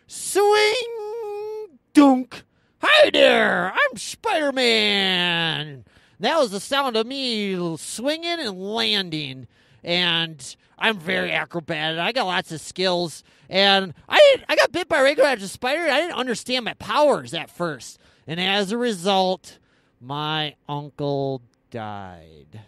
Swing! Dunk! Hi there! I'm Spider-Man! That was the sound of me swinging and landing. And I'm very acrobatic. I got lots of skills. And I got bit by a radioactive spider. I didn't understand my powers at first. And as a result, my uncle died.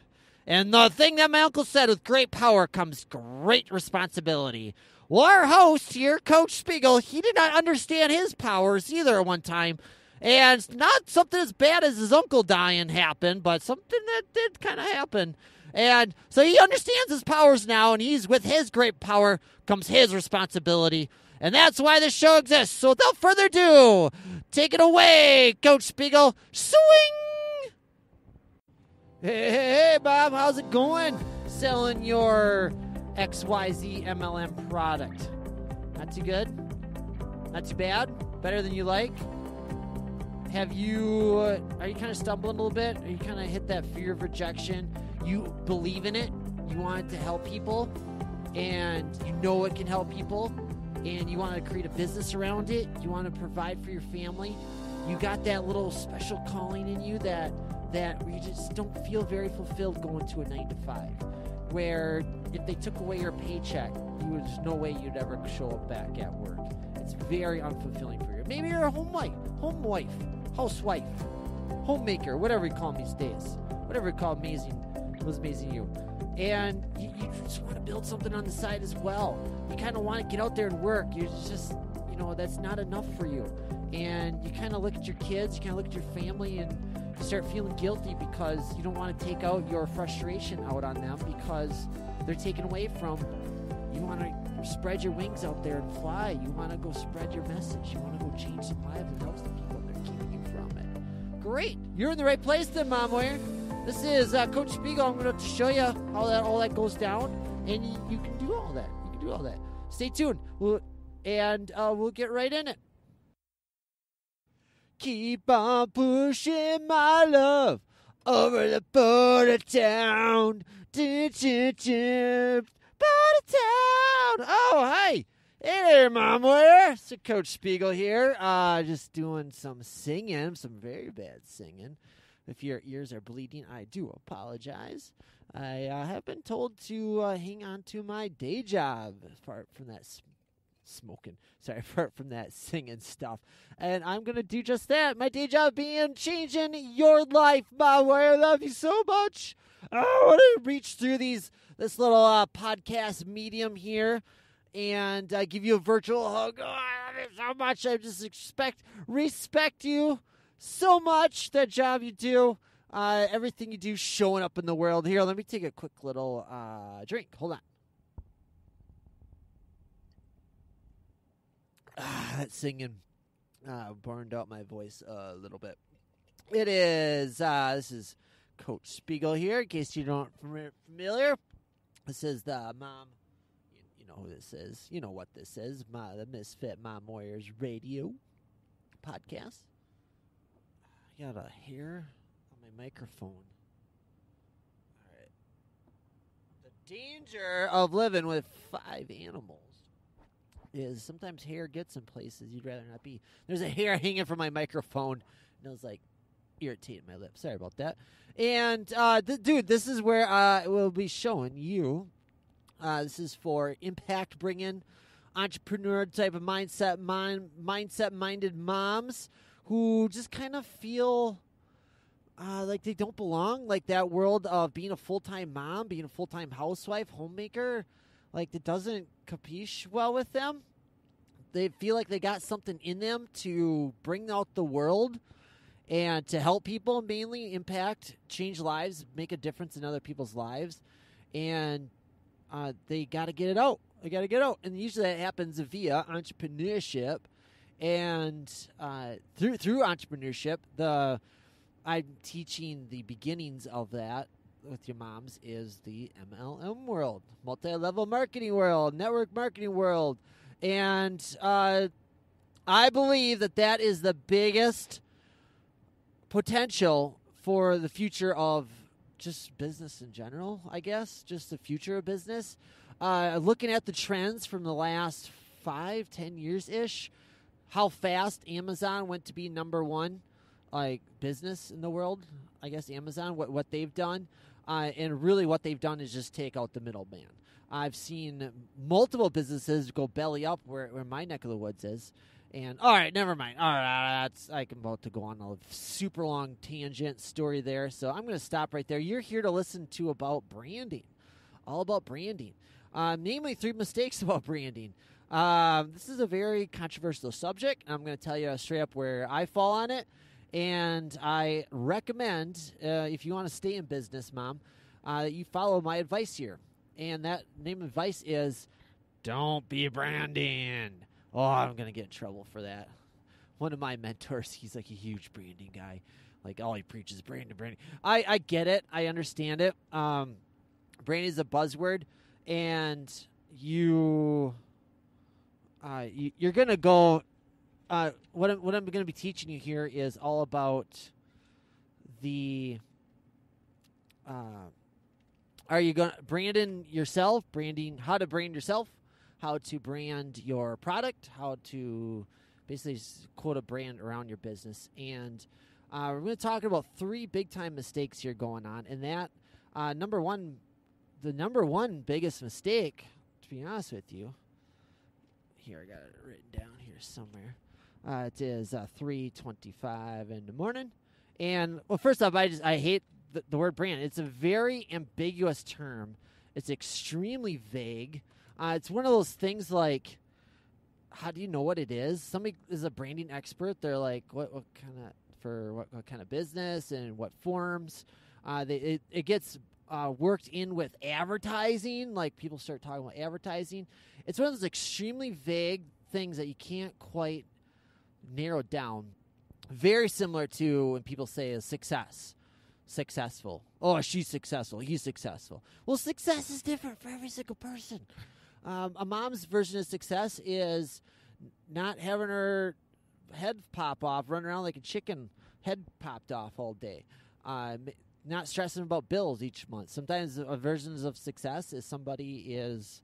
And the thing that my uncle said, with great power comes great responsibility. Well, our host here, Coach Spiegel, he did not understand his powers either at one time. And not something as bad as his uncle dying happened, but something that did kind of happen. And so he understands his powers now, and he's with his great power comes his responsibility. And that's why this show exists. So without further ado, take it away, Coach Spiegel. Swing! Hey, Bob, how's it going? Selling your XYZ MLM product. Not too good? Not too bad? Better than you like? Are you kind of stumbling a little bit? Are you kind of hit that fear of rejection? You believe in it, you want it to help people, and you know it can help people, and you want to create a business around it, you want to provide for your family, you got that little special calling in you that you just don't feel very fulfilled going to a 9-to-5, where if they took away your paycheck, there's no way you'd ever show up back at work. It's very unfulfilling for you. Maybe you're a housewife, homemaker, whatever you call them these days. Whatever you call was amazing you. And you just want to build something on the side as well. You kind of want to get out there and work. You're just, that's not enough for you. And you kind of look at your kids, you kind of look at your family, and you start feeling guilty because you don't want to take out your frustration out on them because they're taken away from. You want to spread your wings out there and fly. You want to go spread your message. You want to go change some lives and help some people, and they're keeping you from it. Great. You're in the right place then, Mom Warrior. This is Coach Spiegel. I'm going to show you how all that goes down, and you can do all that. You can do all that. Stay tuned, we'll get right in it. Keep on pushing my love over the border town. Border town. Oh, hey. Hey there, Mom Warrior. It's Coach Spiegel here. Just doing some singing, some very bad singing. If your ears are bleeding, I do apologize. I have been told to hang on to my day job, apart from that apart from that singing stuff. And I'm going to do just that. My day job being changing your life, my way. I love you so much. I want to reach through this little podcast medium here and give you a virtual hug. Oh, I love you so much. I just respect you so much, that job you do, everything you do showing up in the world. Here, let me take a quick little drink. Hold on. That singing burned out my voice a little bit. It is, this is Coach Spiegel here, in case you don't familiar. This is the Mom, you know who this is. You know what this is, the Misfit Mom Warriors Radio podcast. I got a hair on my microphone. All right. The danger of living with 5 animals is sometimes hair gets in places you'd rather not be. There's a hair hanging from my microphone, and it was like irritating my lips. Sorry about that. And, dude, this is where we'll be showing you. This is for impact-bringing, entrepreneur type of mindset-minded moms who just kind of feel like they don't belong, like that world of being a full-time mom, being a full-time housewife, homemaker, like it doesn't capiche well with them. They feel like they got something in them to bring out the world and to help people, mainly impact, change lives, make a difference in other people's lives, and they got to get it out. They got to get out, and usually that happens via entrepreneurship. And through entrepreneurship, I'm teaching the beginnings of that with your moms is the MLM world, multi-level marketing world, network marketing world. And I believe that is the biggest potential for the future of just business in general, I guess, just the future of business. Looking at the trends from the last 5-10 years-ish, how fast Amazon went to be number one, like, business in the world. I guess Amazon, what they've done. And really what they've done is just take out the middleman. I've seen multiple businesses go belly up where my neck of the woods is. And, all right, never mind. All right, I'm about to go on a super long tangent story there, so I'm going to stop right there. You're here to listen to about branding, all about branding, namely 3 mistakes about branding. This is a very controversial subject. I'm going to tell you straight up where I fall on it, and I recommend, if you want to stay in business, Mom, that you follow my advice here. And that name of advice is don't be branding. Oh, I'm going to get in trouble for that. One of my mentors, he's like a huge branding guy. Like, all he preaches is branding. I get it. I understand it. Branding is a buzzword, and you're going to go. What I'm going to be teaching you here is all about the. Are you going to branding yourself? How to brand yourself, how to brand your product, how to basically quote a brand around your business. And we're going to talk about 3 big-time mistakes here going on. And that, the number one biggest mistake, to be honest with you, here, I got it written down here somewhere. It is 3:25 in the morning. And, well, first off, I hate the word brand. It's a very ambiguous term. It's extremely vague. It's one of those things like, how do you know what it is? Somebody is a branding expert. They're like, what kind of business and what forms? It gets worked in with advertising. Like, people start talking about advertising. It's one of those extremely vague things that you can't quite narrow down. Very similar to when people say a successful. Oh, she's successful. He's successful. Well, success is different for every single person. A mom's version of success is not having her head pop off, running around like a chicken head popped off all day. Not stressing about bills each month. Sometimes versions of success is somebody is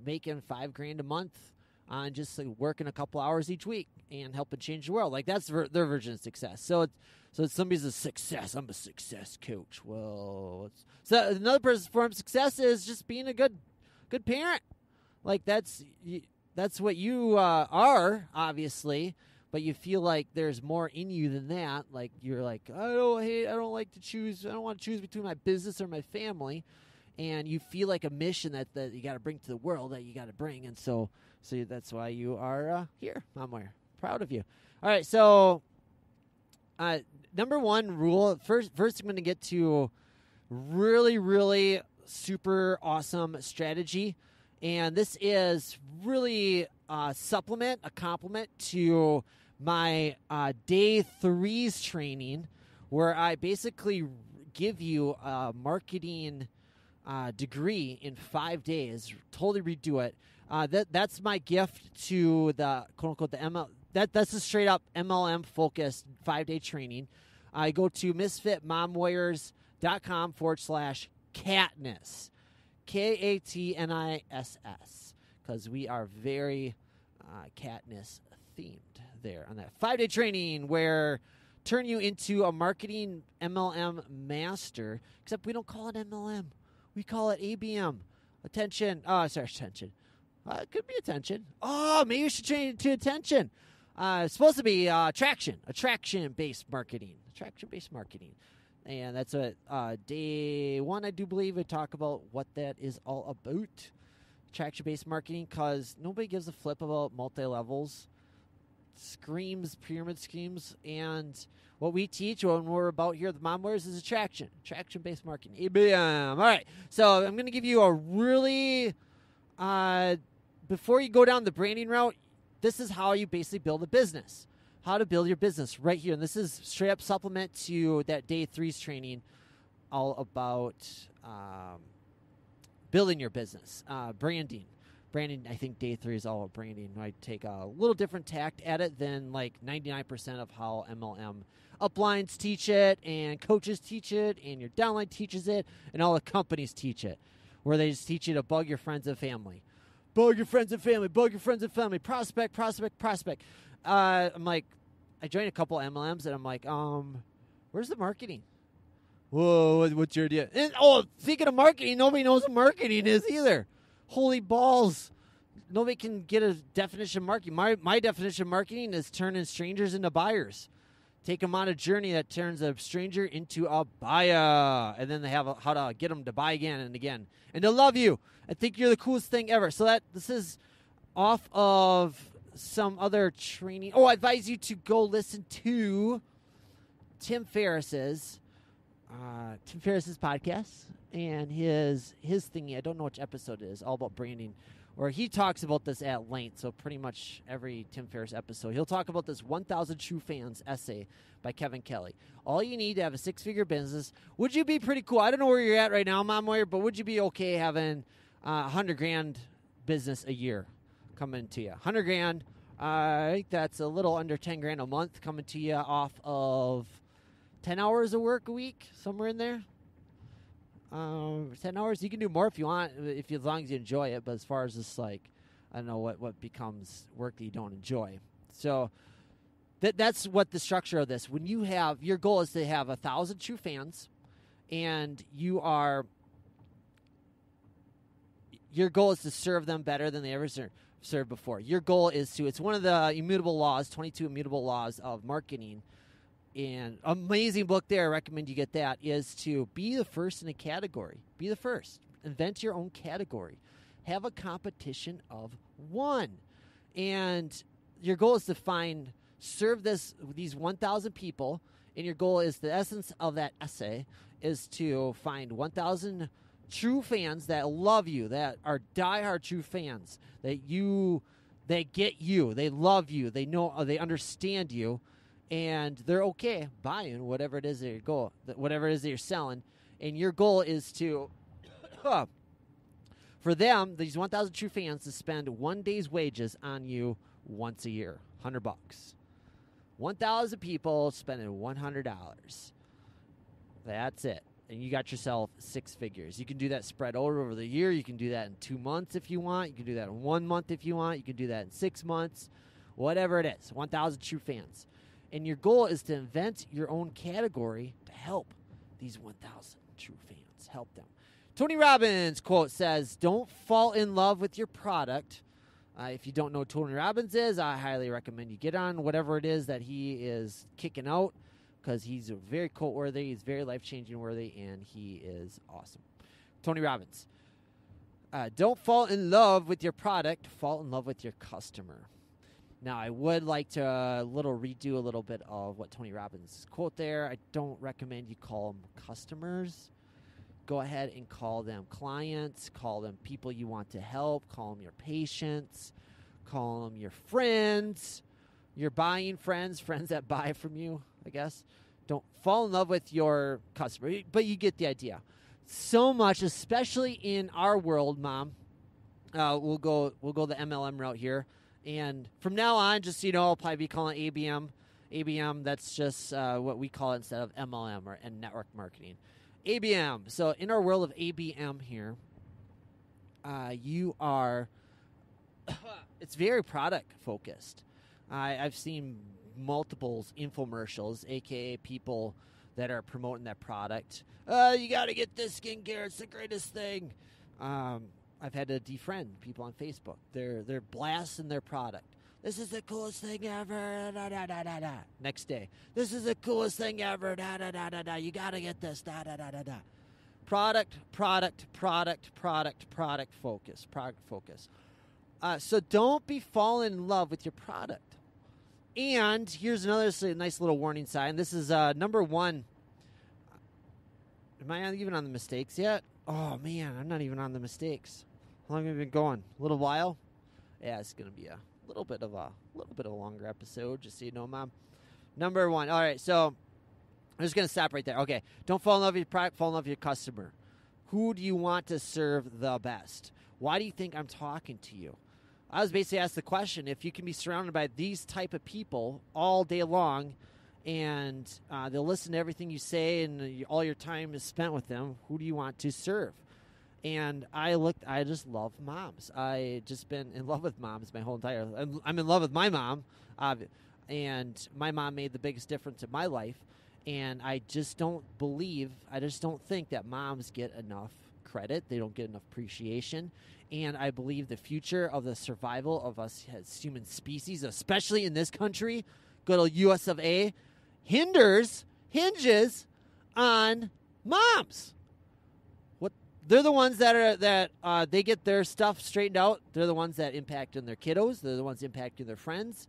making $5,000 a month and just like working a couple hours each week and helping change the world. Like, that's their version of success. So somebody's a success. I'm a success coach. Well, so another person's form of success is just being a good parent. Like, that's what you are, obviously, but you feel like there's more in you than that. Like, you're like, I don't want to choose between my business or my family, and you feel like a mission that you got to bring to the world, that you got to bring, and so that's why you are here. I'm proud of you. All right, so number one rule. First, I'm going to get to really, really super awesome strategy, and this is really a compliment to my day 3's training, where I basically give you a marketing degree in 5 days. Totally redo it. That's my gift to the quote unquote the ML. That's a straight up MLM focused 5-day training. I go to misfitmomwarriors.com/Katniss, Katniss, because we are very Katniss themed there on that 5-day training, where turn you into a marketing MLM master. Except we don't call it MLM, we call it ABM. Attention. It could be attention. Oh, maybe we should change it to attention. It's supposed to be attraction-based marketing. And that's what day 1, I do believe, I talk about what that is all about. Attraction-based marketing, because nobody gives a flip about multi-levels, pyramid schemes, and what we teach when we're about here at the Mom Wears is attraction-based marketing, ABM. All right, so I'm going to give you a really, before you go down the branding route, this is how you basically build a business. How to build your business right here. And this is straight up supplement to that day 3's training, all about building your business, branding. Branding, I think day 3 is all about branding. I take a little different tact at it than like 99% of how MLM uplines teach it, and coaches teach it, and your downline teaches it, and all the companies teach it, where they just teach you to bug your friends and family. bug your friends and family, prospect. I'm like, I joined a couple MLMs, and I'm like, where's the marketing? Whoa, what's your idea? And, thinking of marketing, nobody knows what marketing is either. Holy balls. Nobody can get a definition of marketing. My definition of marketing is turning strangers into buyers. Take them on a journey that turns a stranger into a buyer. And then they have how to get them to buy again and again. And to love you. I think you're the coolest thing ever. So this is off of some other training. I advise you to go listen to Tim Ferriss's podcast and his thingy. I don't know which episode it is. All about branding. Or he talks about this at length, so pretty much every Tim Ferriss episode. He'll talk about this 1,000 True Fans essay by Kevin Kelly. All you need to have a 6-figure business. Would you be pretty cool? I don't know where you're at right now, Mom Warrior, but would you be okay having $100,000 business a year coming to you? $100,000, I think that's a little under $10,000 a month coming to you off of 10 hours of work a week, somewhere in there. 10 hours. You can do more if you want, as long as you enjoy it. But as far as just like, I don't know what becomes work that you don't enjoy. So that's what the structure of this. When you have your goal is to have 1,000 true fans, and your goal is to serve them better than they ever served before. Your goal is to. It's one of the immutable laws, 22 immutable laws of marketing. And amazing book there, I recommend you get that, is to be the first in a category. Be the first. Invent your own category. Have a competition of one. And your goal is to serve these 1,000 people, and your goal is, the essence of that essay, is to find 1,000 true fans that love you, that are diehard true fans, they get you, they love you, they know, they understand you, and they're okay buying whatever it is that whatever it is that you're selling. And your goal is to, for them, these 1,000 true fans, to spend 1 day's wages on you once a year, $100. 1,000 people spending $100. That's it. And you got yourself 6 figures. You can do that spread over the year. You can do that in 2 months if you want. You can do that in 1 month if you want. You can do that in 6 months. Whatever it is. 1,000 true fans. And your goal is to invent your own category to help these 1,000 true fans. Help them. Tony Robbins' quote says, "Don't fall in love with your product." If you don't know who Tony Robbins is, I highly recommend you get on whatever it is that he is kicking out, because he's very quote-worthy, he's very life-changing worthy, and he is awesome. Tony Robbins. Don't fall in love with your product. Fall in love with your customer. Now, I would like to redo a little bit of what Tony Robbins' quote there. I don't recommend you call them customers. Go ahead and call them clients. Call them people you want to help. Call them your patients. Call them your friends. Your buying friends that buy from you, I guess. Don't fall in love with your customer, but you get the idea. So much, especially in our world, Mom. We'll go the MLM route here. And from now on, just so you know, I'll probably be calling it ABM. ABM, that's just what we call it instead of MLM and network marketing. ABM. So in our world of ABM here, it's very product focused. I've seen multiple infomercials, a.k.a. people that are promoting that product. You got to get this skincare. It's the greatest thing. I've had to defriend people on Facebook. They're blasting their product. This is the coolest thing ever. Da, da, da, da, da. Next day, this is the coolest thing ever. Da, da, da, da, da. You got to get this. Da, da, da, da, da. Product focus. So don't be falling in love with your product. And here's another nice little warning sign. This is number 1. Am I even on the mistakes yet? Oh, man, I'm not even on the mistakes. How long have we been going? A little while? Yeah, it's going to be a little bit of a longer episode, just so you know, Mom. Number 1. All right, so I'm just going to stop right there. Okay, don't fall in love with your product, fall in love with your customer. Who do you want to serve the best? Why do you think I'm talking to you? I was basically asked the question, if you can be surrounded by these type of people all day long, and they'll listen to everything you say, and all your time is spent with them, who do you want to serve? And I just love moms. I just been in love with moms my whole entire life. I'm in love with my mom, and my mom made the biggest difference in my life. And I just don't think that moms get enough credit. They don't get enough appreciation. And I believe the future of the survival of us as human species, especially in this country, good old US of A, hinges on moms. They're the ones that they get their stuff straightened out. They're the ones that impact on their kiddos. They're the ones impacting their friends.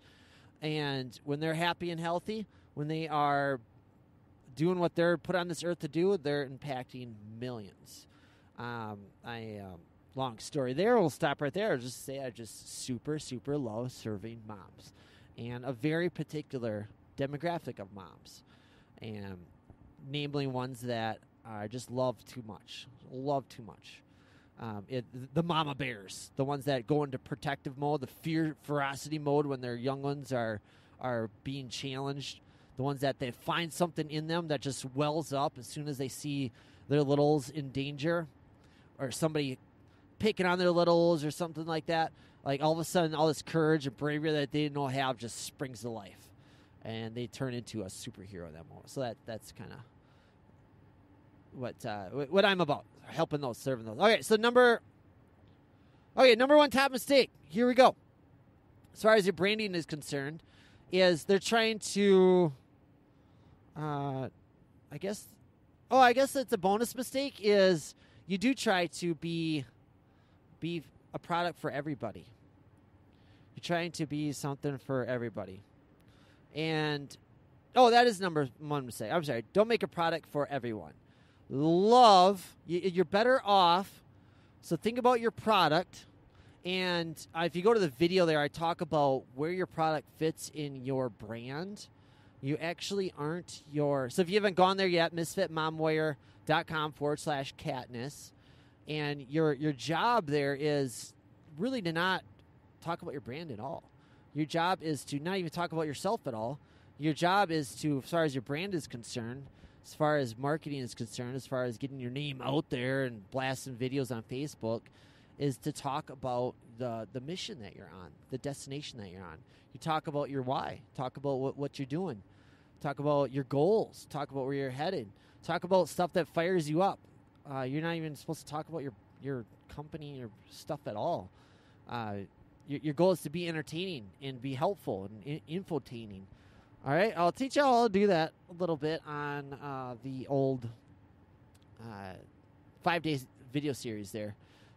And when they're happy and healthy, when they are doing what they're put on this earth to do, they're impacting millions. Long story there. We'll stop right there. I'll just say I just super, super love serving moms. And a very particular demographic of moms. And namely ones that I just love too much. The mama bears, the ones that go into protective mode, the ferocity mode when their young ones are being challenged, the ones that they find something in them that just wells up as soon as they see their littles in danger or somebody picking on their littles or something like that. Like all of a sudden, all this courage and bravery that they didn't know have just springs to life, and they turn into a superhero in that moment. So that's kind of what I'm about, helping those, serving those. Okay, so number one top mistake. Here we go. As far as your branding is concerned, is they're trying to, I guess it's a bonus mistake, is you do try to be a product for everybody. You're trying to be something for everybody. And, that is number one mistake. I'm sorry. Don't make a product for everyone. You're better off. So think about your product. And if you go to the video there, I talk about where your product fits in your brand. You actually aren't so if you haven't gone there yet, misfitmomwear.com/Katniss. And your job there is really to not talk about your brand at all. Your job is to not even talk about yourself at all. Your job is to, as far as your brand is concerned, as far as marketing is concerned, as far as getting your name out there and blasting videos on Facebook, is to talk about the mission that you're on, the destination that you're on. You talk about your why. Talk about what you're doing. Talk about your goals. Talk about where you're headed. Talk about stuff that fires you up. You're not even supposed to talk about your company or stuff at all. Your goal is to be entertaining and be helpful and infotaining. All right, I'll teach you all how to do that a little bit on the old 5-day video series there.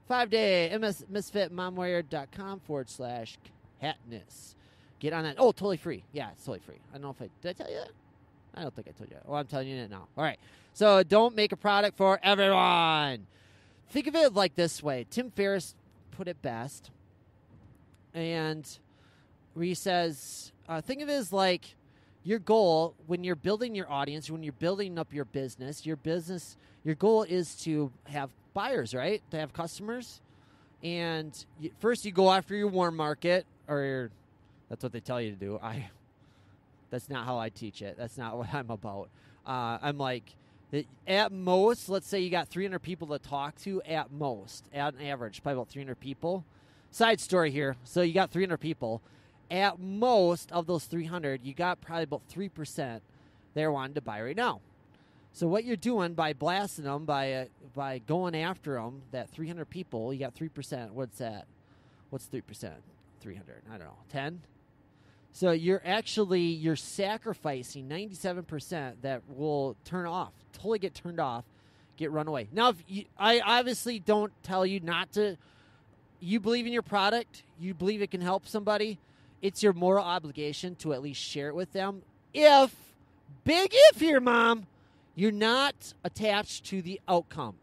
5-day, misfitmomwear.com/Katniss. Get on that. Oh, totally free. Yeah, it's totally free. I don't know if did I tell you that? I don't think I told you that. Well, I'm telling you that now. All right, so don't make a product for everyone. Think of it like this way. Tim Ferriss put it best. And where he says, think of it as like your goal when you're building your audience, when you're building up your business, your goal is to have buyers, right? To have customers. And first you go after your warm market, or that's what they tell you to do. That's not how I teach it. That's not what I'm about. I'm like, at most, let's say you got 300 people to talk to at most, at an average, probably about 300 people. Side story here. So you got 300 people. At most of those 300, you got probably about 3% they're wanting to buy right now. So what you're doing by blasting them, by going after them, that 300 people, you got 3%. What's that? What's 3%? 300. I don't know. 10? So you're sacrificing 97% that will turn off, totally get turned off, get run away. Now, I obviously don't tell you not to. You believe in your product, you believe it can help somebody, it's your moral obligation to at least share it with them. Big if here, Mom, you're not attached to the outcome.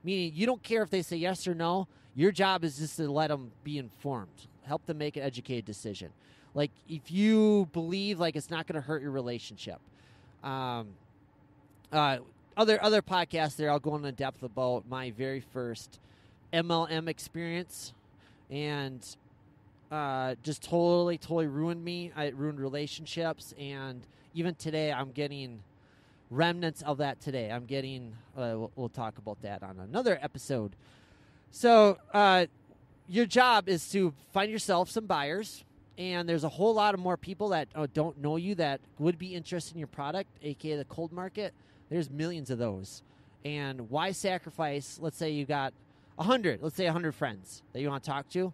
Meaning you don't care if they say yes or no. Your job is just to let them be informed. Help them make an educated decision. Like if you believe like it's not going to hurt your relationship. Other podcasts there, I'll go into depth about my very first MLM experience. And just totally ruined me. It ruined relationships. And even today, I'm getting remnants of that today. I'm getting, we'll talk about that on another episode. So your job is to find yourself some buyers, and there's a whole lot of more people that don't know you that would be interested in your product, aka the cold market. There's millions of those. And why sacrifice? Let's say you got 100, let's say 100 friends that you want to talk to,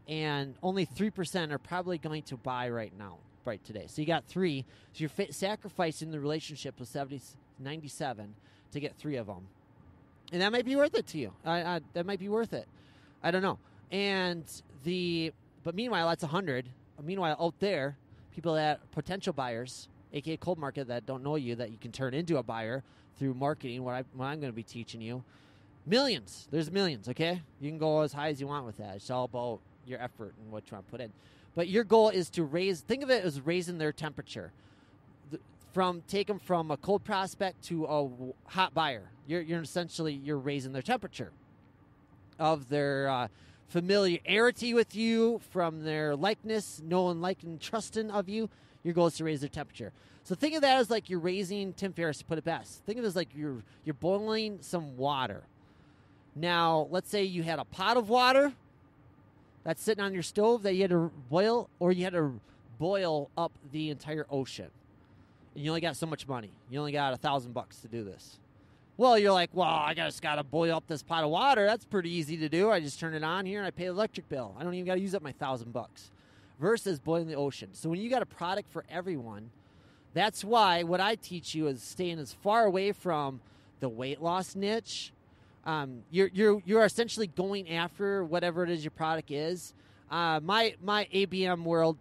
and only 3% are probably going to buy right today. So you got 3, so you're sacrificing the relationship with 97 to get 3 of them. And that might be worth it to you. That might be worth it. I don't know. But meanwhile, that's 100. Meanwhile, out there, people that potential buyers, aka cold market, that don't know you, that you can turn into a buyer through marketing. What I'm going to be teaching you, millions. There's millions. Okay, you can go as high as you want with that. It's all about your effort and what you want to put in. But your goal is to think of it as raising their temperature. Take them from a cold prospect to a hot buyer. You're essentially raising their temperature of their familiarity with you, from their likeness, knowing, liking, trusting of you. Your goal is to raise their temperature. So think of that as like you're raising, Tim Ferriss put it best, think of it as like you're boiling some water. Now, let's say you had a pot of water that's sitting on your stove that you had to boil, or you had to boil up the entire ocean. And you only got so much money. You only got $1,000 to do this. Well, you're like, I just got to boil up this pot of water. That's pretty easy to do. I just turn it on here and I pay the electric bill. I don't even got to use up my $1,000. Versus boiling the ocean. So when you got a product for everyone, that's why what I teach you is staying as far away from the weight loss niche. You're essentially going after whatever it is your product is. My ABM world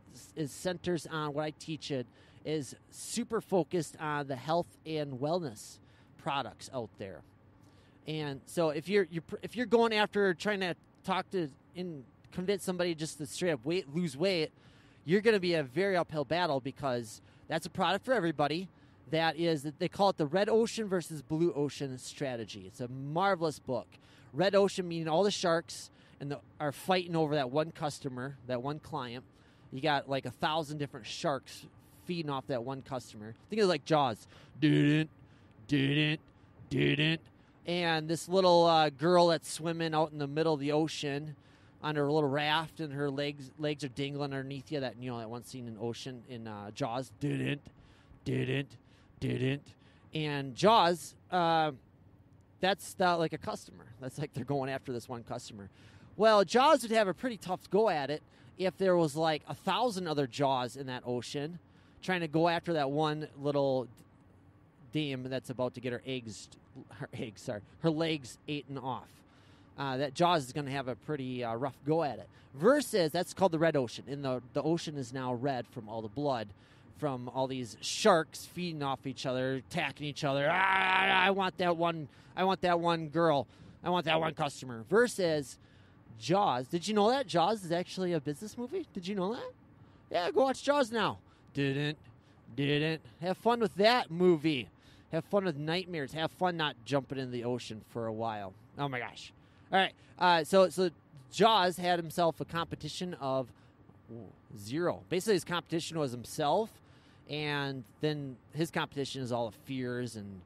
centers on what I teach. It is super focused on the health and wellness products out there. And so if you're going after trying to convince somebody just to straight up lose weight, you're going to be a very uphill battle, because that's a product for everybody. They call it the red ocean versus blue ocean strategy. It's a marvelous book. Red ocean meaning all the sharks are fighting over that one customer, that one client. You got like 1,000 different sharks feeding off that one customer. Think of it like Jaws. Didn't. And this little girl that's swimming out in the middle of the ocean on her little raft, and her legs are dangling underneath you. That one scene in Ocean in Jaws. Didn't. And Jaws, that's like a customer. That's like they're going after this one customer. Well, Jaws would have a pretty tough go at it if there was like 1,000 other Jaws in that ocean trying to go after that one little dame that's about to get her legs eaten off. That Jaws is going to have a pretty rough go at it. Versus, that's called the red ocean. And the ocean is now red from all the blood from all these sharks feeding off each other, attacking each other. I want that one girl. I want that one customer. Versus Jaws. Did you know that Jaws is actually a business movie? Did you know that? Yeah, go watch Jaws now. Didn't. Have fun with that movie. Have fun with nightmares. Have fun not jumping in the ocean for a while. Oh my gosh. All right. So Jaws had himself a competition of 0. Basically, his competition was himself, and then his competition is all the fears and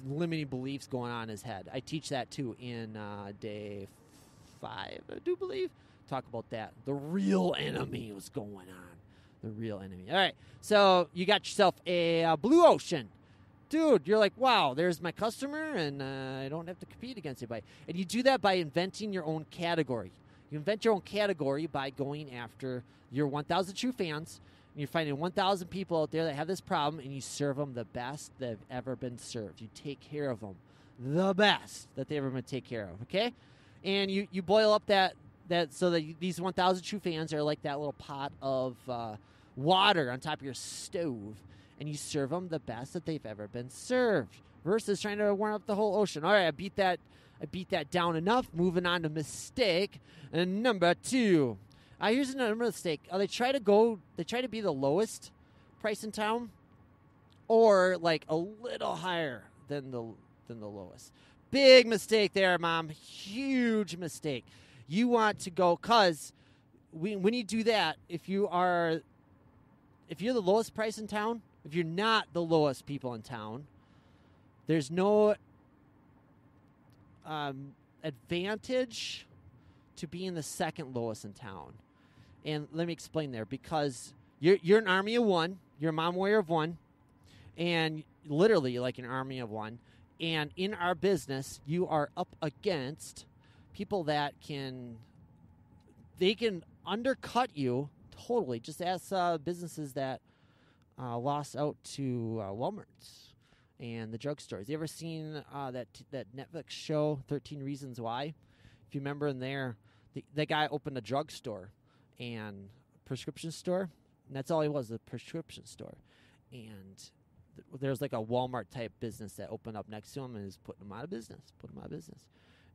limiting beliefs going on in his head. I teach that too in day 5, I do believe. Talk about that. The real enemy was going on. The real enemy. All right. So you got yourself a blue ocean. Dude, you're like, wow, there's my customer, and I don't have to compete against anybody. And you do that by inventing your own category. You invent your own category by going after your 1,000 true fans, and you're finding 1,000 people out there that have this problem, and you serve them the best they've ever been served. You take care of them the best that they've ever been taken care of, okay? And you boil up that so that these 1,000 true fans are like that little pot of water on top of your stove, and you serve them the best that they've ever been served, versus trying to warm up the whole ocean. All right, I beat that down enough. Moving on to mistake number 2. Here's another mistake. They try to be the lowest price in town, or like a little higher than the lowest. Big mistake there, Mom. Huge mistake. You want to go, because when you do that, if you're the lowest price in town, if you're not the lowest people in town, there's no advantage to being the second lowest in town. And let me explain there, because you're an army of one. You're a mom warrior of one, and literally like an army of one. And in our business, you are up against people that can undercut you totally. Just ask businesses that lost out to Walmart's and the drugstores. You ever seen that Netflix show, 13 Reasons Why? If you remember in there, the guy opened a drugstore and prescription store, and that's all he was, a prescription store. And there's like a Walmart-type business that opened up next to him and is putting him out of business.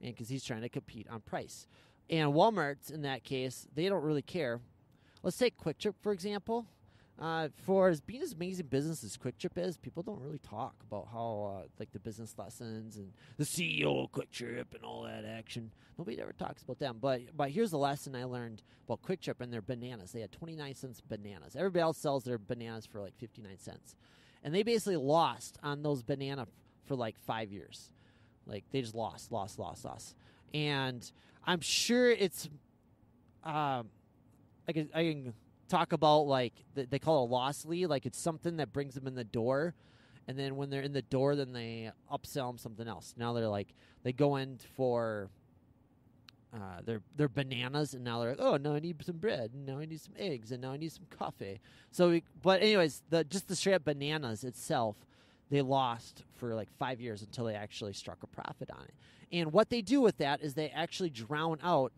And because he's trying to compete on price. And Walmart's, in that case, they don't really care. Let's take Quick Trip, for example. For being as amazing business as Quick Trip is, people don't really talk about how like the business lessons and the CEO of Quick Trip and all that action. Nobody ever talks about them. But here's the lesson I learned about Quick Trip and their bananas. They had 29 cents bananas. Everybody else sells their bananas for like 59 cents. And they basically lost on those bananas for like 5 years. Like they just lost. And I'm sure it's I can talk about like they call it a loss lead, like it's something that brings them in the door, and then when they're in the door, then they upsell them something else. Now they're like they go in for their bananas, and now they're like, oh, now I need some bread, and now I need some eggs, and now I need some coffee. But anyways, just the straight up bananas itself, they lost for like 5 years until they actually struck a profit on it. And what they do with that is they actually drown out.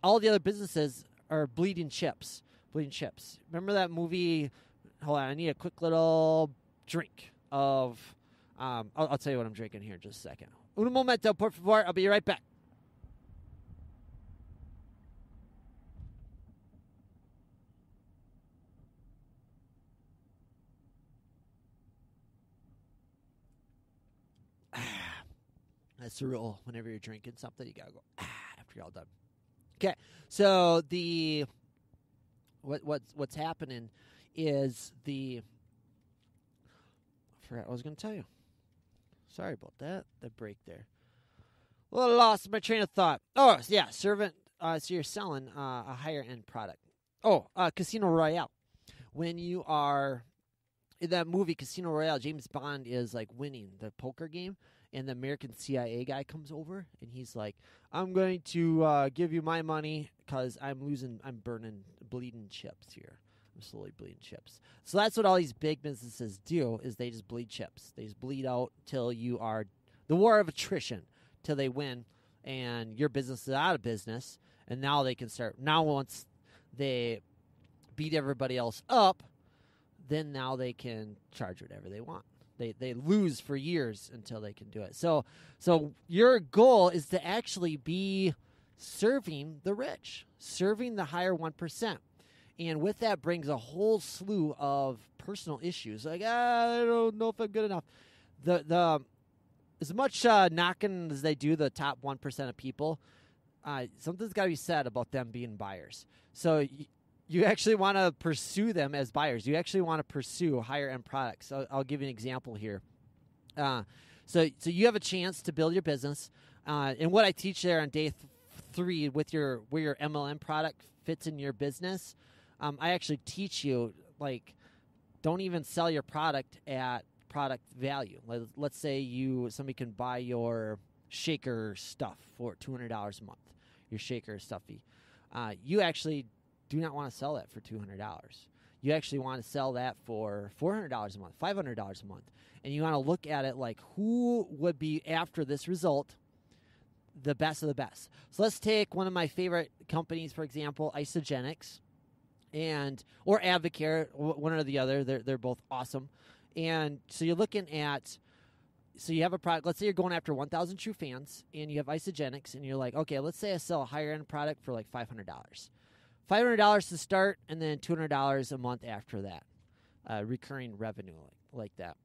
All the other businesses are bleeding chips. Remember that movie? Hold on, I need a quick little drink of. I'll tell you what I'm drinking here in just a second. Un momento, por favor. I'll be right back. That's the rule. Whenever you're drinking something, you gotta go after you're all done. Okay, so what's happening is I forgot what I was going to tell you. Sorry about that. The break there. A little lost my train of thought. Oh yeah, servant. So you're selling a higher end product. Oh, Casino Royale. When you are in that movie Casino Royale, James Bond is like winning the poker game. And the American CIA guy comes over, and he's like, I'm going to give you my money because I'm bleeding chips here. I'm slowly bleeding chips. So that's what all these big businesses do, is they just bleed chips. They just bleed out till you are the war of attrition, till they win, and your business is out of business, and now they can start. Now once they beat everybody else up, then now they can charge whatever they want. They lose for years until they can do it. So your goal is to actually be serving the rich, serving the higher 1%. And with that brings a whole slew of personal issues. Like, I don't know if I'm good enough. The as much knocking as they do the top 1% of people, something's got to be said about them being buyers. So you actually want to pursue them as buyers. You actually want to pursue higher-end products. So I'll give you an example here. So you have a chance to build your business. And what I teach there on day 3 with where your MLM product fits in your business, I actually teach you, like, don't even sell your product at product value. Let's say somebody can buy your shaker stuff for $200 a month, your shaker stuffy. You actually do not want to sell that for $200. You actually want to sell that for $400 a month, $500 a month. And you want to look at it like, who would be, after this result, the best of the best. So let's take one of my favorite companies, for example, Isogenics, or Advocare, one or the other. They're both awesome. And so you're looking at, so you have a product. Let's say you're going after 1,000 true fans, and you have Isogenics, and you're like, okay, let's say I sell a higher-end product for like $500. $500 to start, and then $200 a month after that, recurring revenue like that.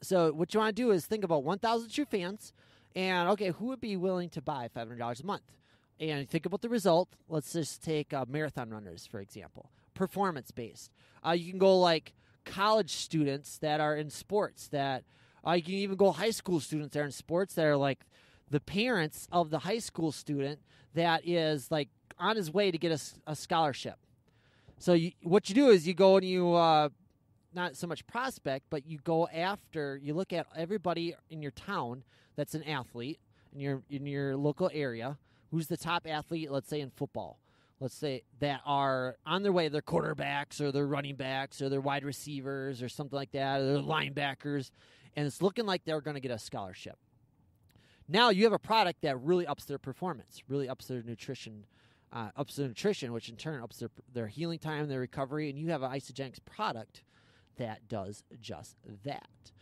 So what you want to do is think about 1,000 true fans, and okay, who would be willing to buy $500 a month? And think about the result. Let's just take marathon runners, for example, performance-based. You can go like college students that are in sports. That you can even go high school students that are in sports that are like the parents of the high school student that is like on his way to get a scholarship. So what you do is you go and you not so much prospect, but you go after, you look at everybody in your town that's an athlete in your local area. Who's the top athlete, let's say in football? Let's say that are on their way, they're quarterbacks or they're running backs or they're wide receivers or something like that, or they're linebackers, and it's looking like they're going to get a scholarship. Now you have a product that really ups their performance, really ups their nutrition, which in turn ups their healing time, their recovery, and you have an Isagenix product that does just that.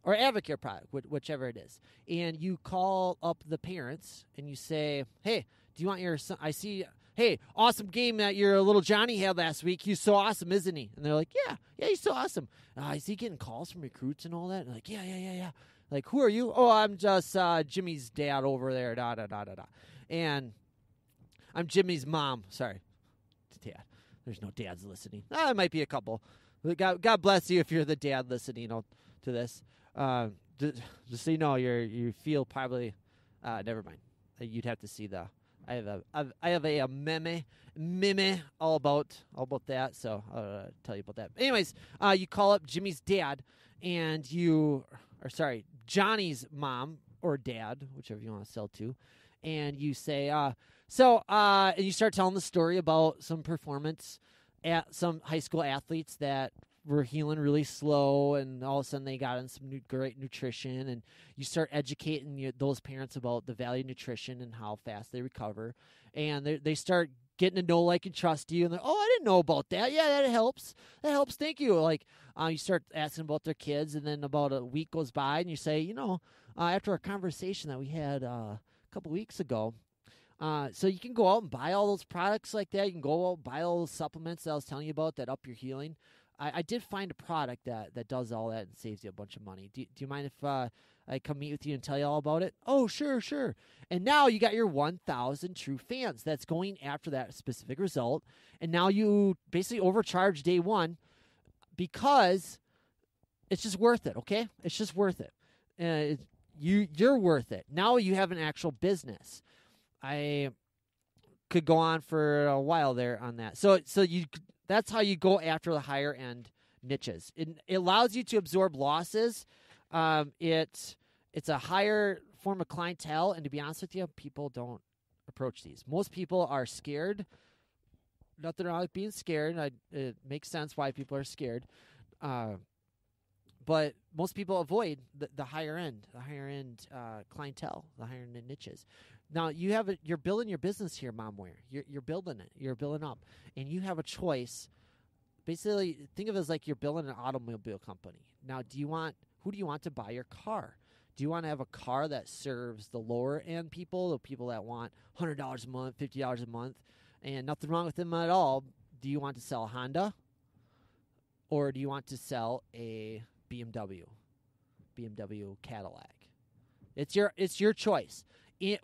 Or Advocare product, whichever it is. And you call up the parents and you say, hey, do you want your son? I see, hey, awesome game that your little Johnny had last week. He's so awesome, isn't he? And they're like, yeah, he's so awesome. Is he getting calls from recruits and all that? And they're like, yeah. Like, who are you? Oh, I'm just Jimmy's dad over there, da-da-da-da-da. And I'm Jimmy's mom. Sorry, dad. There's no dads listening. There might be a couple. God bless you if you're the dad listening to this. Just so you know, you feel probably. Never mind. You'd have to see the. I have a meme all about that. So I'll tell you about that. Anyways, you call up Jimmy's dad, and Johnny's mom or dad, whichever you want to sell to, and you say, and you start telling the story about some performance at some high school athletes that were healing really slow, and all of a sudden they got in some great nutrition, and you start educating those parents about the value of nutrition and how fast they recover, and they start getting to know, like, and trust you, and they're, oh, I didn't know about that. Yeah, that helps. Thank you. Like, you start asking about their kids, and then about a week goes by, and you say, after our conversation that we had a couple weeks ago, so you can go out and buy all those products like that. You can go out and buy all those supplements that I was telling you about that up your healing. I did find a product that does all that and saves you a bunch of money. Do you mind if I come meet with you and tell you all about it? Oh, sure. And now you got your 1,000 true fans that's going after that specific result. And now you basically overcharge day one because it's just worth it, okay? It's just worth it. You're worth it. Now you have an actual business. I could go on for a while there on that. So that's how you go after the higher end niches. It allows you to absorb losses. It's a higher form of clientele, and to be honest with you, people don't approach these. Most people are scared. Nothing wrong with being scared. It makes sense why people are scared. But most people avoid the higher end clientele, the higher end niches. Now you're building your business here, Momware. You're building it. You're building up, and you have a choice. Basically, think of it as like you're building an automobile company. Now, who do you want to buy your car? Do you want to have a car that serves the lower end people, the people that want $100 a month, $50 a month, and nothing wrong with them at all? Do you want to sell a Honda, or do you want to sell a BMW Cadillac? It's your choice.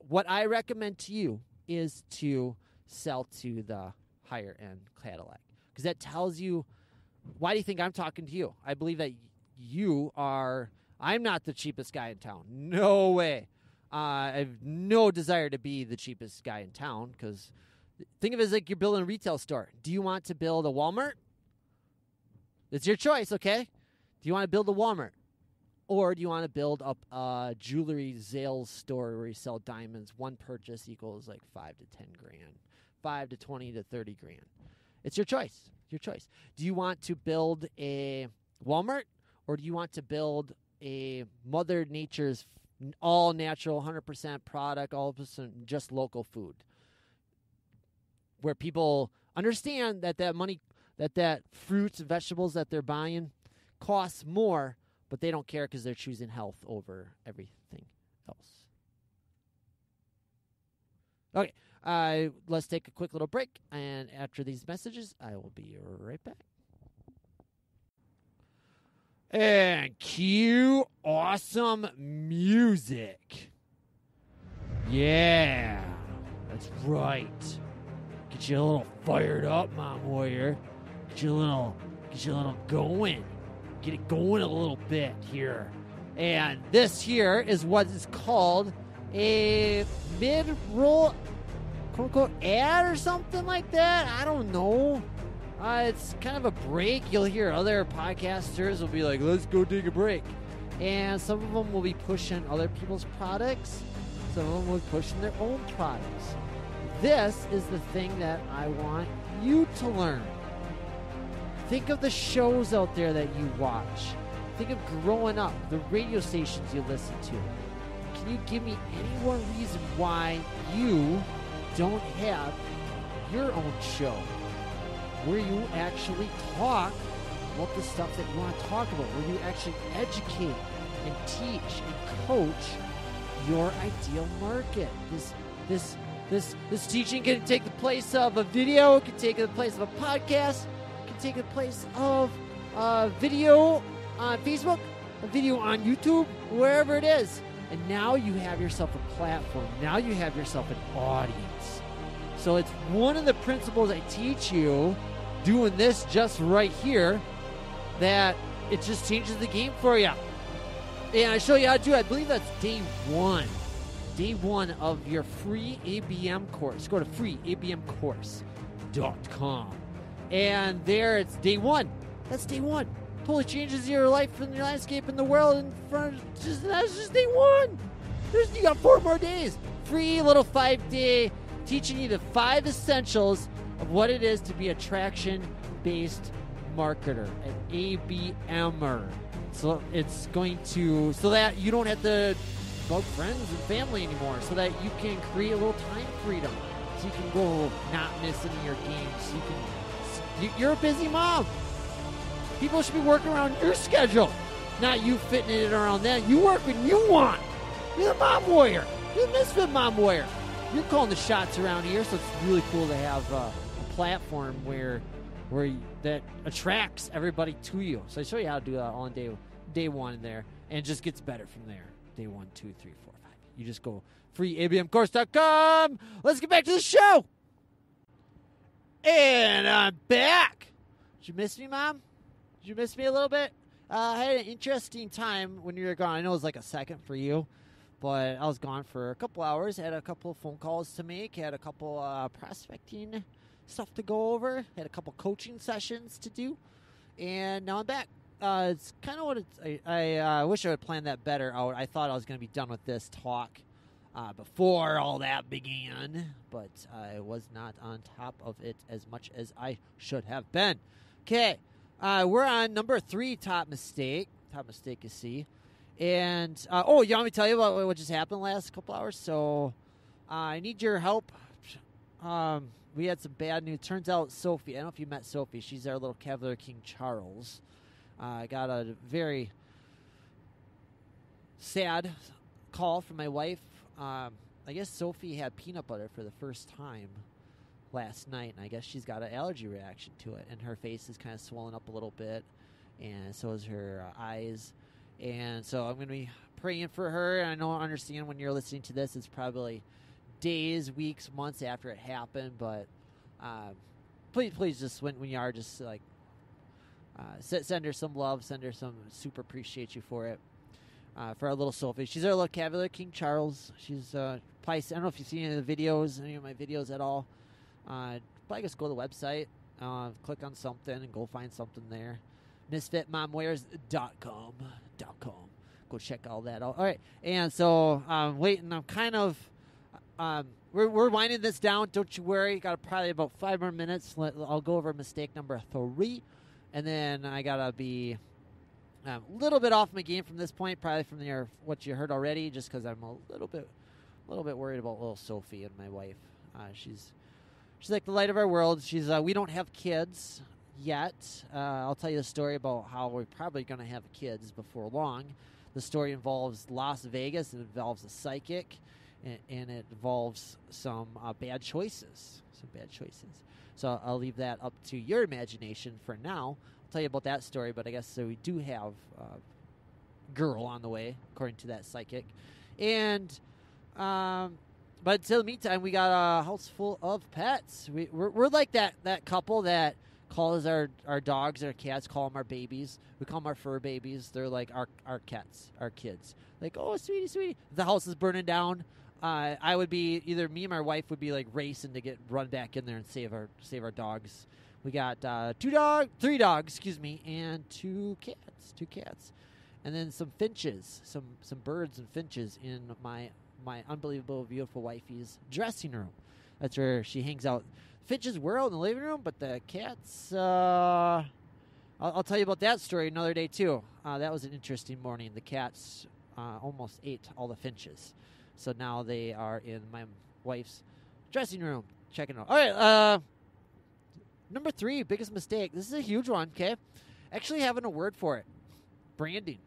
What I recommend to you is to sell to the higher end Cadillac, because that tells you, why do you think I'm talking to you? I believe that I'm not the cheapest guy in town. No way. I have no desire to be the cheapest guy in town, because think of it as like you're building a retail store. Do you want to build a Walmart? It's your choice, okay? Do you want to build a Walmart? Or do you want to build up a jewelry sales store where you sell diamonds? One purchase equals like $5 to $10 grand, $5 to $20 to $30 grand. It's your choice. Do you want to build a Walmart, or do you want to build a Mother Nature's all natural, 100% product, all of a sudden just local food, where people understand that money, that fruits and vegetables that they're buying costs more, but they don't care because they're choosing health over everything else. Okay, let's take a quick little break, and after these messages, I will be right back. And cue awesome music. Yeah, that's right. Get you a little fired up, Mom Warrior. Get you a little going. Get it going a little bit here. And this here is what is called a mid-roll quote-unquote ad or something like that. I don't know. It's kind of a break. You'll hear other podcasters will be like, let's go take a break. And some of them will be pushing other people's products. Some of them will be pushing their own products. This is the thing that I want you to learn. Think of the shows out there that you watch. Think of growing up, the radio stations you listen to. Can you give me any one reason why you don't have your own show where you actually talk about the stuff that you want to talk about, where you actually educate and teach and coach your ideal market? This teaching can take the place of a video, it can take the place of a podcast, it can take the place of a video on Facebook, a video on YouTube, wherever it is. And now you have yourself a platform. Now you have yourself an audience. So it's one of the principles I teach you doing this just right here that it just changes the game for you. And I show you how to do it. I believe that's day one. Day one of your free ABM course. Go to freeabmcourse.com. And there it's day one. That's day one. Totally changes your life and your landscape in the world. And that's just day one. You got 4 more days. Free little 5-day teaching you the 5 essentials of what it is to be attraction-based marketer, an ABMer. So it's going to, so that you don't have to bug friends and family anymore, so that you can create a little time freedom, so you can go not miss any of your games. You're a busy mom. People should be working around your schedule, not you fitting it around them. You work when you want. You're the mom warrior. You're the misfit mom warrior. You're calling the shots around here, so it's really cool to have a platform where that attracts everybody to you. So I show you how to do that all on day one there, and it just gets better from there. Day 1, 2, 3, 4, 5. You just go freeabmcourse.com. Let's get back to the show. And I'm back. Did you miss me, Mom? Did you miss me a little bit? I had an interesting time when you were gone. I know it was like a second for you, but I was gone for a couple hours. Had a couple of phone calls to make. Had a couple prospecting stuff to go over. Had a couple coaching sessions to do. And now I'm back. It's kind of what it's... I wish I would plan that better out. I thought I was going to be done with this talk before all that began, but I was not on top of it as much as I should have been. Okay. We're on number 3, top mistake. Top mistake you see. And, you want me to tell you about what just happened the last couple hours? So, I need your help. We had some bad news. Turns out Sophie, I don't know if you met Sophie. She's our little Cavalier King Charles. I got a very sad call from my wife. I guess Sophie had peanut butter for the first time last night, and I guess she's got an allergy reaction to it, and her face is kind of swollen up a little bit, and so is her eyes. And so I'm going to be praying for her. And I know, I understand when you're listening to this, it's probably days, weeks, months after it happened, but please just, when you are, just like send her some love, send her some, super appreciate you for it. For our little Sophie. She's our little Cavalier King Charles. She's probably, I don't know if you've seen any of the videos, any of my videos at all. Probably just go to the website, click on something, and go find something there. MisfitMomWears.com. Go check all that out. All right, and so I'm waiting. I'm kind of we're winding this down. Don't you worry. Got probably about 5 more minutes. I'll go over mistake number 3, and then I gotta be a little bit off my game from this point, probably from what you heard already, just because I'm a little bit worried about little Sophie and my wife. She's like the light of our world. She's we don't have kids yet. I'll tell you the story about how we're probably going to have kids before long. The story involves Las Vegas. It involves a psychic, and it involves some bad choices. So I'll leave that up to your imagination for now. I'll tell you about that story, but I guess so we do have a girl on the way, according to that psychic. And but until the meantime, we got a house full of pets. We're like that couple that calls our dogs, our cats, call them our babies. We call them our fur babies. They're like our cats, our kids. Like, oh, sweetie, sweetie. If the house is burning down, I would be either me and my wife would be like racing to run back in there and save our dogs. We got 3 dogs, and 2 cats, and then some finches, some birds and finches in my unbelievable, beautiful wifey's dressing room. That's where she hangs out. Finches were out in the living room, but the cats, I'll tell you about that story another day, too. That was an interesting morning. The cats almost ate all the finches. So now they are in my wife's dressing room checking out. All right, number 3, biggest mistake. This is a huge one, okay? Actually having a word for it. Branding.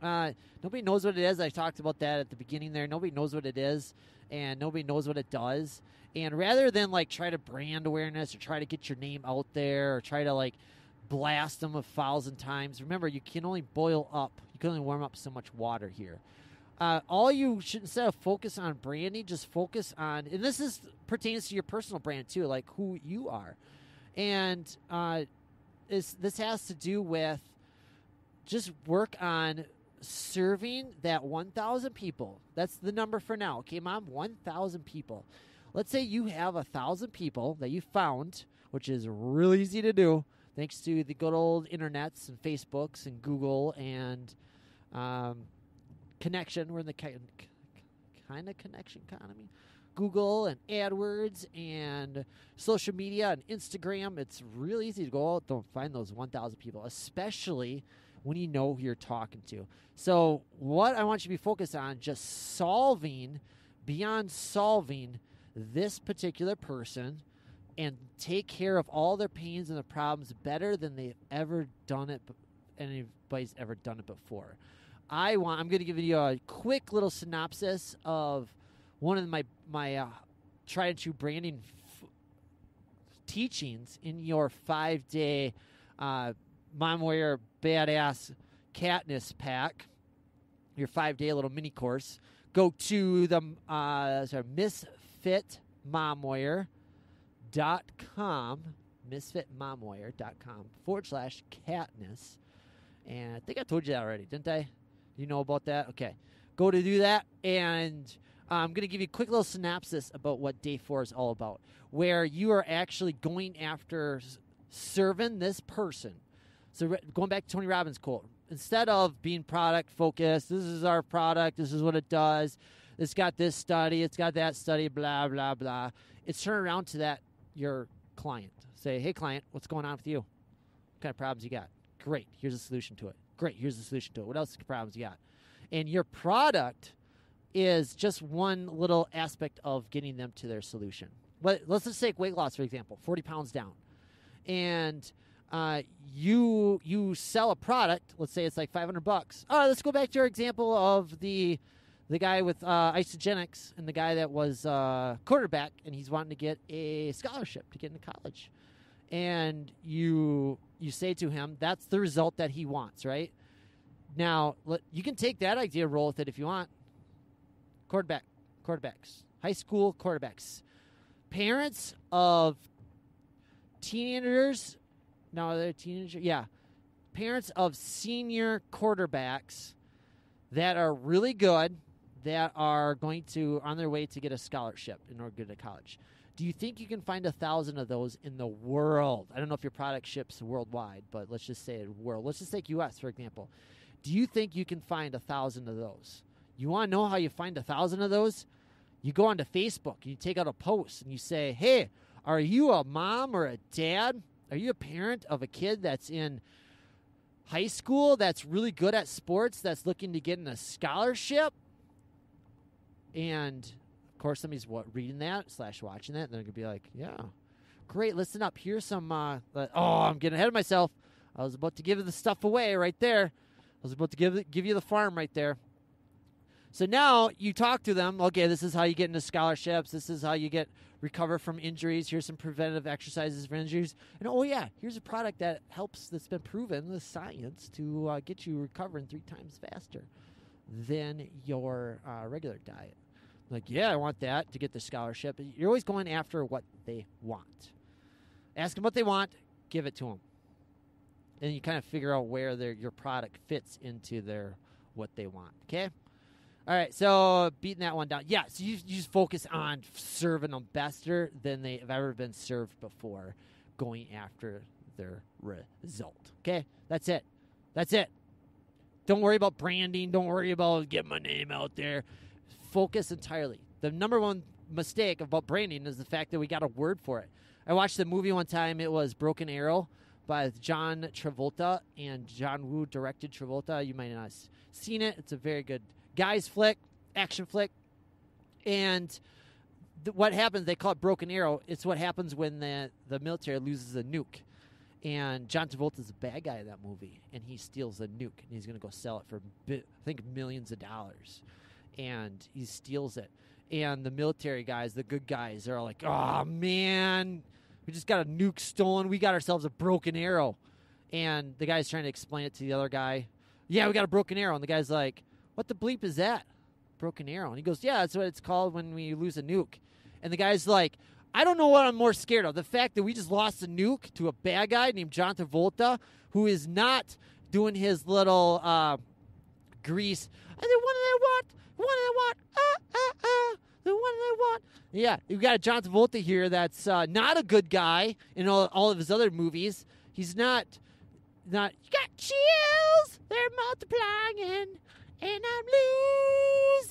Nobody knows what it is. I talked about that at the beginning there. Nobody knows what it is, and nobody knows what it does. And rather than, like, try to brand awareness or try to get your name out there or try to, like, blast them 1,000 times, remember, you can only boil up. You can only warm up so much water here. All you should, instead of focus on branding, just focus on, and this pertains to your personal brand, too, like who you are. And this has to do with just work on serving that 1,000 people. That's the number for now. Okay, Mom? 1,000 people. Let's say you have 1,000 people that you found, which is really easy to do, thanks to the good old internets and Facebooks and Google and connection. We're in the kind of connection economy. Google and AdWords and social media and Instagram. It's really easy to go out and find those 1,000 people, especially when you know who you're talking to. So what I want you to be focused on, just beyond solving this particular person and take care of all their pains and their problems better than they've ever done it, anybody's ever done it before. I'm going to give you a quick little synopsis of one of my tried and true branding teachings in your 5-day Mom Warrior Badass Katniss Pack, your 5-day little mini course. Go to the misfitmomwarrior.com/Katniss. And I think I told you that already, didn't I? You know about that? Okay. Go to do that, and I'm going to give you a quick little synopsis about what Day 4 is all about, where you are actually going after serving this person. So going back to Tony Robbins' quote, instead of being product-focused, this is our product, this is what it does, it's got this study, it's got that study, blah, blah, blah. It's turn around to your client. Say, hey, client, what's going on with you? What kind of problems you got? Great, here's a solution to it. Great, here's the solution to it. What else problems you got? And your product is just one little aspect of getting them to their solution. But let's just take weight loss, for example, 40 pounds down. And you sell a product, let's say it's like $500. All right, let's go back to our example of the guy with Isogenics and the guy that was quarterback, and he's wanting to get a scholarship to get into college. And you say to him, that's the result that he wants, right? Now, you can take that idea and roll with it if you want. Quarterbacks, high school quarterbacks. Parents of teenagers, no, they're teenagers, yeah. Parents of senior quarterbacks that are really good, that are going to, on their way to get a scholarship in order to go to college. Do you think you can find 1,000 of those in the world? I don't know if your product ships worldwide, but let's just say world. Let's just take U.S., for example. Do you think you can find 1,000 of those? You want to know how you find 1,000 of those? You go onto Facebook and you take out a post and you say, hey, are you a mom or a dad? Are you a parent of a kid that's in high school that's really good at sports, that's looking to get in a scholarship? And, of course, somebody's reading that / watching that, and they're going to be like, yeah, great, listen up. Here's some, I'm getting ahead of myself. I was about to give the stuff away right there. I was about to give you the farm right there. So now you talk to them. Okay, this is how you get into scholarships. This is how you recover from injuries. Here's some preventative exercises for injuries. And, oh, yeah, here's a product that helps, that's been proven with science to get you recovering 3 times faster than your regular diet. Like, yeah, I want that to get the scholarship. You're always going after what they want. Ask them what they want. give it to them. And you kind of figure out where your product fits into what they want. Okay? All right, so beating that one down. Yeah, so you just focus on serving them better than they have ever been served before, going after their result. Okay? That's it. That's it. Don't worry about branding. Don't worry about getting my name out there. Focus entirely. The number one mistake about branding is the fact that we got a word for it. I watched the movie one time. It was Broken Arrow by John Travolta, and John Woo directed Travolta. You might not have seen it. It's a very good guy's flick, action flick. And what happens, they call it Broken Arrow. It's what happens when the military loses a nuke. And John Travolta's a bad guy in that movie, and he steals a nuke, and he's going to go sell it for, I think, millions of dollars. And he steals it. And the military guys, the good guys, are all like, oh, man, we just got a nuke stolen. We got ourselves a broken arrow. And the guy's trying to explain it to the other guy. Yeah, we got a broken arrow. And the guy's like, what the bleep is that? Broken arrow. And he goes, yeah, that's what it's called when we lose a nuke. And the guy's like, I don't know what I'm more scared of. The fact that we just lost a nuke to a bad guy named John Travolta, who is not doing his little grease. And then what do they want? What do they want? The one they want. Yeah, you got a John Travolta here that's not a good guy in all of his other movies. He's not. You got chills. They're multiplying. And I'm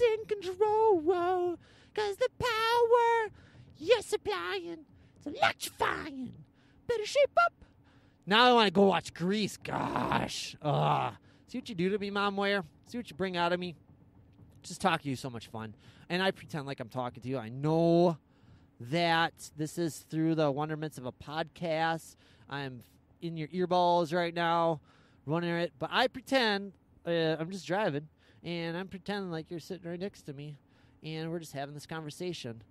losing control. Because the power you're supplying is electrifying. Better shape up. Now I want to go watch Grease. Gosh. See what you do to me, Mom Ware? See what you bring out of me? Just talking to you is so much fun. And I pretend like I'm talking to you. I know that this is through the wonderments of a podcast. I'm in your earballs right now, running it. But I pretend I'm just driving, and I'm pretending like you're sitting right next to me, and we're just having this conversation.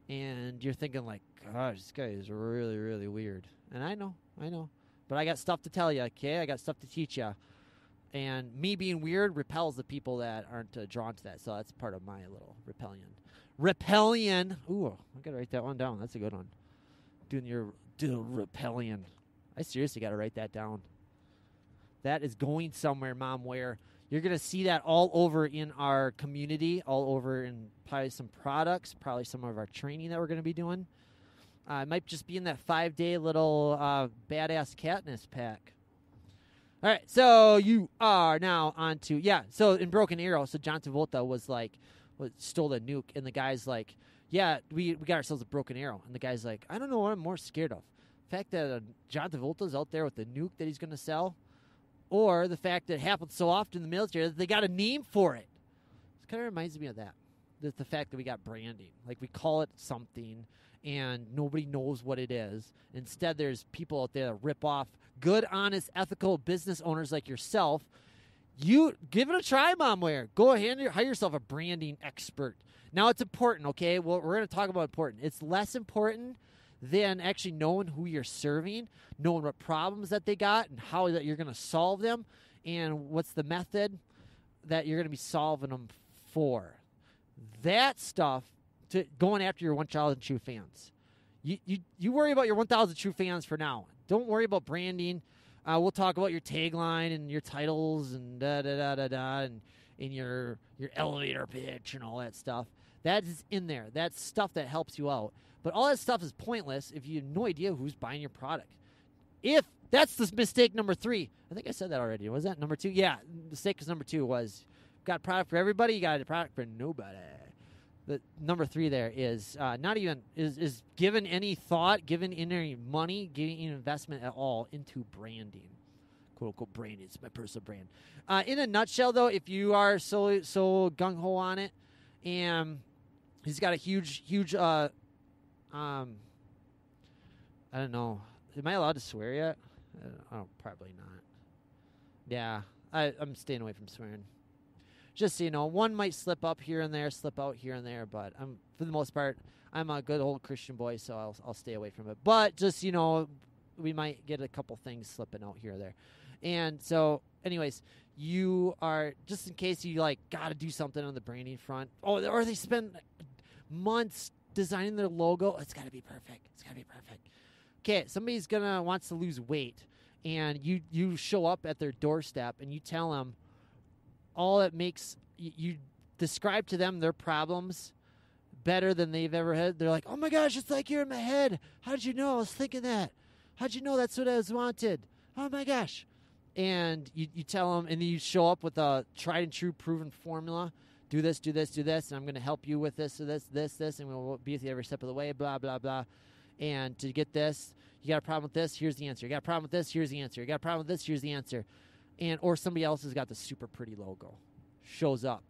And you're thinking like, gosh, this guy is really, really weird. And I know. But I got stuff to tell you, okay? I got stuff to teach you. And me being weird repels the people that aren't drawn to that. So that's part of my little repellion. Ooh, I got to write that one down. That's a good one. Doing repellion. I seriously got to write that down. That is going somewhere, Mom, where you're going to see that all over in our community, all over in probably some products, probably some of our training that we're going to be doing. It might just be in that 5-day little badass Katniss pack. All right, so you are now on to, so in Broken Arrow, so John Travolta stole the nuke, and the guy's like, yeah, we got ourselves a broken arrow. And the guy's like, I don't know what I'm more scared of. The fact that John Travolta's out there with the nuke that he's going to sell, or the fact that it happens so often in the military that they got a name for it. It kind of reminds me of that. The fact that we got branding. Like, we call it something, and nobody knows what it is. Instead, there's people out there that rip off good, honest, ethical business owners like yourself. You give it a try, Momware. Go ahead and hire yourself a branding expert. Now, it's important, okay? Well, we're going to talk about important. It's less important than actually knowing who you're serving, knowing what problems that they got and how that you're going to solve them, and what's the method that you're going to be solving them for. That stuff, to going after your 1,000 true fans. You worry about your 1,000 true fans for now. Don't worry about branding. We'll talk about your tagline and your titles and and your elevator pitch and all that stuff. That is in there. That's stuff that helps you out. But all that stuff is pointless if you have no idea who's buying your product. If that's the mistake number 3. I think I said that already. Was that number 2? Yeah, mistake is number 2 was got a product for everybody, you got a product for nobody. The number 3 there is not even is given any thought, given any money, giving any investment at all into branding, quote unquote branding. It's my personal brand. In a nutshell, though, if you are so gung ho on it, and he's got a huge. I don't know. Am I allowed to swear yet? Oh, probably not. Yeah, I'm staying away from swearing. Just so you know, one might slip up here and there, slip out here and there, but for the most part, I'm a good old Christian boy, so I'll stay away from it. But just, you know, we might get a couple things slipping out here or there. And so, anyways, you are, just in case you, got to do something on the branding front, or they spend months designing their logo, it's got to be perfect. Okay, somebody's wants to lose weight, and you show up at their doorstep and you tell them all it makes you describe to them their problems better than they've ever had. They're like, oh my gosh, it's like you're in my head. How'd you know I was thinking that? How'd you know that's what I was wanted? Oh my gosh. And you tell them, and then you show up with a tried and true proven formula. Do this, do this, do this, and I'm going to help you with this, and we'll be with you every step of the way, blah, blah, blah. And to get this, you got a problem with this, here's the answer. You got a problem with this, here's the answer. You got a problem with this, here's the answer. Or somebody else has got the super pretty logo, shows up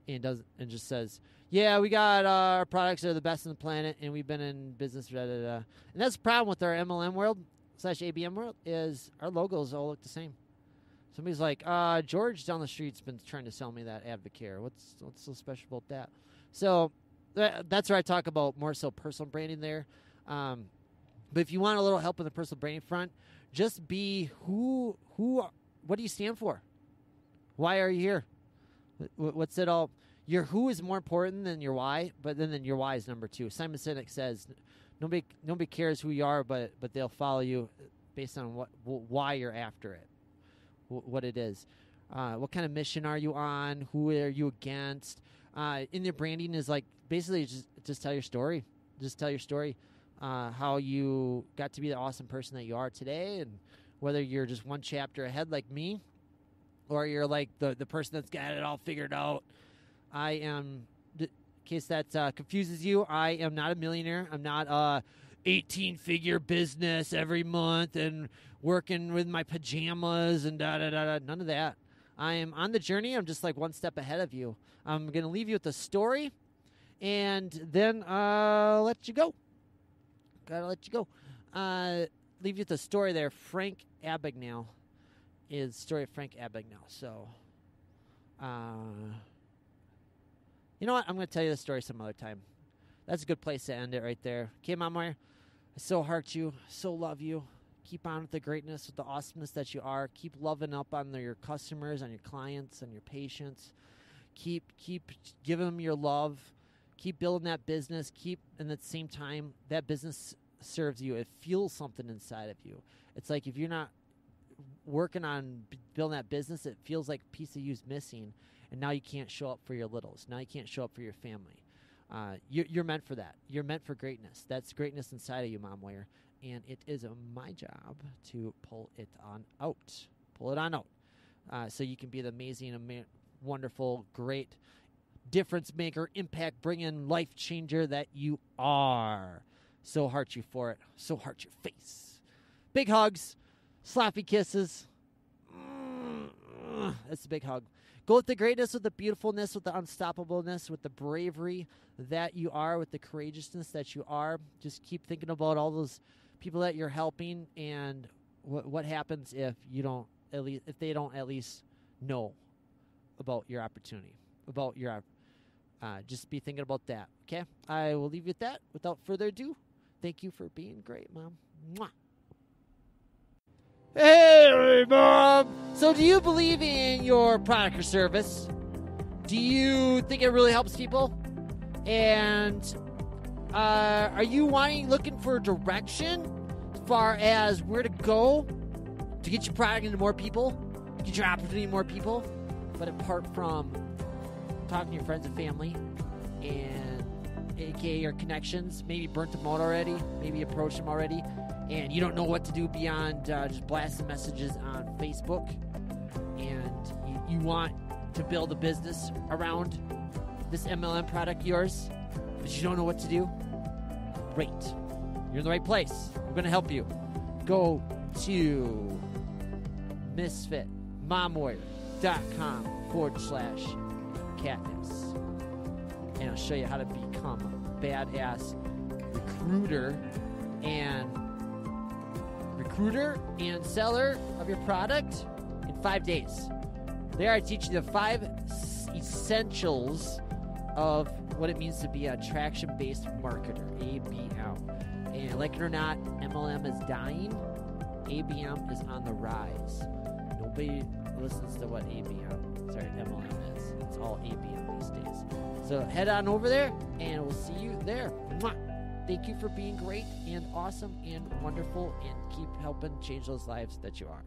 and just says, yeah, we got our products that are the best on the planet, and we've been in business, da, da, da. And that's the problem with our MLM world / ABM world is our logos all look the same. Somebody's like, George down the street's been trying to sell me that Advocare. What's so special about that? So that's where I talk about more so personal branding there. But if you want a little help on the personal branding front, just be what do you stand for? Why are you here? What's it all? Your who is more important than your why, but then your why is number 2. Simon Sinek says, nobody cares who you are, but they'll follow you based on why you're after it. What it is. What kind of mission are you on? Who are you against? In your branding is like basically just tell your story. Just tell your story. How you got to be the awesome person that you are today, and whether you're just one chapter ahead like me, or you're like the person that's got it all figured out. I am, in case that confuses you, I am not a millionaire. I'm not a 18-figure business every month and working with my pajamas and da-da-da-da. None of that. I am on the journey. I'm just like one step ahead of you. I'm going to leave you with a story, and then let you go. Gotta let you go. Leave you with a story there. Frank Abagnale is the story of Frank Abagnale. So, you know what? I'm going to tell you the story some other time. That's a good place to end it right there. Okay, Mom Wire, I so heart you, so love you. Keep on with the greatness, with the awesomeness that you are. Keep loving up on your customers, on your clients, on your patients. Keep giving them your love. Keep building that business. And at the same time, that business serves you. It fuels something inside of you. It's like if you're not working on building that business, it feels like a piece of you's missing, and now you can't show up for your littles. Now you can't show up for your family. You're meant for that. You're meant for greatness. That's greatness inside of you, Mom Wire. And it is my job to pull it on out. Pull it on out. So you can be the amazing, wonderful, great difference maker, impact bringing, life changer that you are. So heart you for it. So heart your face. Big hugs. Sloppy kisses. That's a big hug. Go with the greatness, with the beautifulness, with the unstoppableness, with the bravery that you are, with the courageousness that you are. Just keep thinking about all those people that you're helping, and what happens if they don't at least know about your opportunity, about your. Just be thinking about that. Okay, I will leave you with that. Without further ado, thank you for being great, Mom. Mwah. Hey, Mom! So do you believe in your product or service? Do you think it really helps people? And are you looking for direction as far as where to go to get your product into more people, get your opportunity to more people? But apart from talking to your friends and family and aka your connections, maybe burnt them out already, maybe approached them already, and you don't know what to do beyond just blasting messages on Facebook, and you want to build a business around this MLM product of yours, but you don't know what to do? Great. You're in the right place. I'm going to help you. Go to misfitmomwarrior.com/catnips, and I'll show you how to become a badass recruiter and seller of your product in 5 days. There I teach you the 5 essentials of what it means to be an attraction-based marketer, ABM. And like it or not, MLM is dying. ABM is on the rise. Nobody listens to what MLM is. It's all ABM these days. So head on over there, and we'll see you there. Mwah. Thank you for being great and awesome and wonderful, and keep helping change those lives that you are.